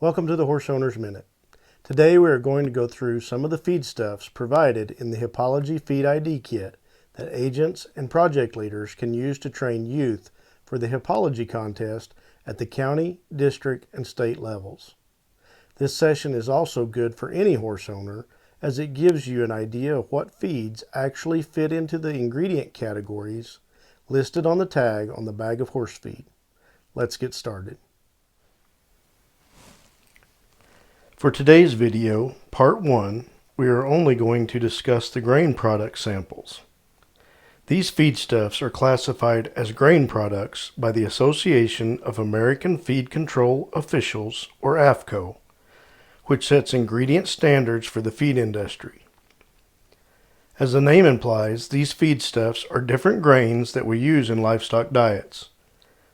Welcome to the Horse Owner's Minute. Today we are going to go through some of the feedstuffs provided in the Hippology Feed ID Kit that agents and project leaders can use to train youth for the Hippology contest at the county, district, and state levels. This session is also good for any horse owner as it gives you an idea of what feeds actually fit into the ingredient categories listed on the tag on the bag of horse feed. Let's get started. For today's video, part 1, we are only going to discuss the grain product samples. These feedstuffs are classified as grain products by the Association of American Feed Control Officials, or AFCO, which sets ingredient standards for the feed industry. As the name implies, these feedstuffs are different grains that we use in livestock diets.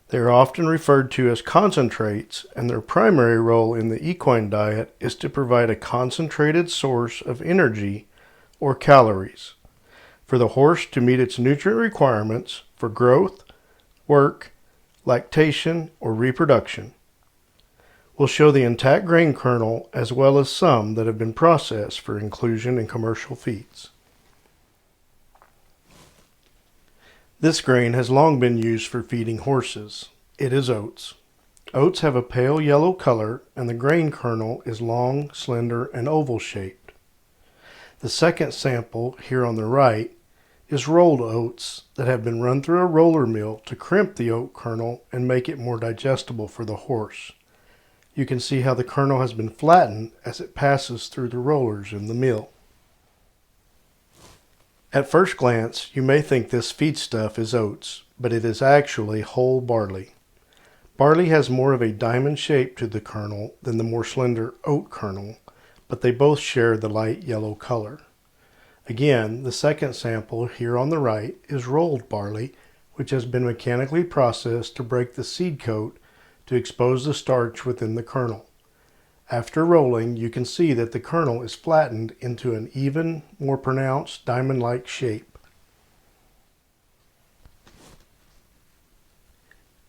They are often referred to as concentrates, and their primary role in the equine diet is to provide a concentrated source of energy, or calories, for the horse to meet its nutrient requirements for growth, work, lactation, or reproduction. We'll show the intact grain kernel as well as some that have been processed for inclusion in commercial feeds. This grain has long been used for feeding horses. It is oats. Oats have a pale yellow color, and the grain kernel is long, slender, and oval shaped. The second sample, here on the right, is rolled oats that have been run through a roller mill to crimp the oat kernel and make it more digestible for the horse. You can see how the kernel has been flattened as it passes through the rollers in the mill. At first glance, you may think this feedstuff is oats, but it is actually whole barley. Barley has more of a diamond shape to the kernel than the more slender oat kernel, but they both share the light yellow color. Again, the second sample here on the right is rolled barley, which has been mechanically processed to break the seed coat to expose the starch within the kernel. After rolling, you can see that the kernel is flattened into an even, more pronounced diamond-like shape.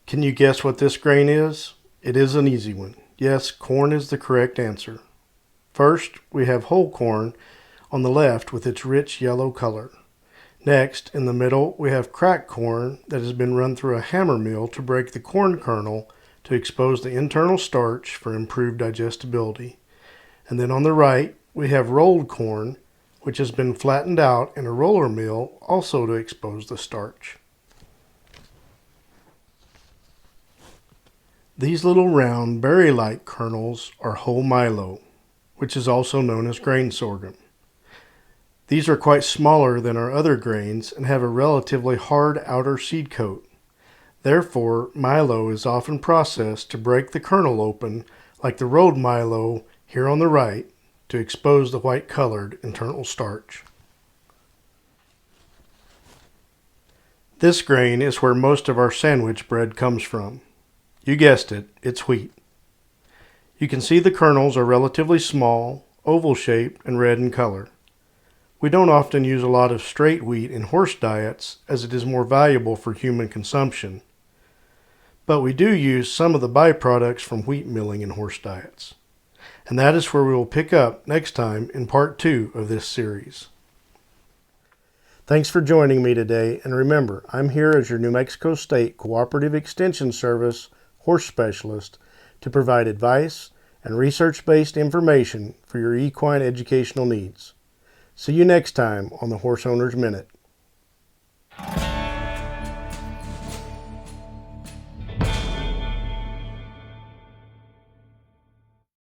Can you guess what this grain is? It is an easy one. Yes, corn is the correct answer. First, we have whole corn on the left with its rich yellow color. Next, in the middle, we have cracked corn that has been run through a hammer mill to break the corn kernel to expose the internal starch for improved digestibility. And then on the right, we have rolled corn, which has been flattened out in a roller mill also to expose the starch. These little round berry-like kernels are whole Milo, which is also known as grain sorghum. These are quite smaller than our other grains and have a relatively hard outer seed coat. Therefore, Milo is often processed to break the kernel open, like the rolled Milo here on the right, to expose the white-colored internal starch. This grain is where most of our sandwich bread comes from. You guessed it, it's wheat. You can see the kernels are relatively small, oval-shaped, and red in color. We don't often use a lot of straight wheat in horse diets as it is more valuable for human consumption. But we do use some of the byproducts from wheat milling in horse diets. And that is where we will pick up next time in part 2 of this series. Thanks for joining me today, and remember, I'm here as your New Mexico State Cooperative Extension Service horse specialist to provide advice and research-based information for your equine educational needs. See you next time on the Horse Owner's Minute.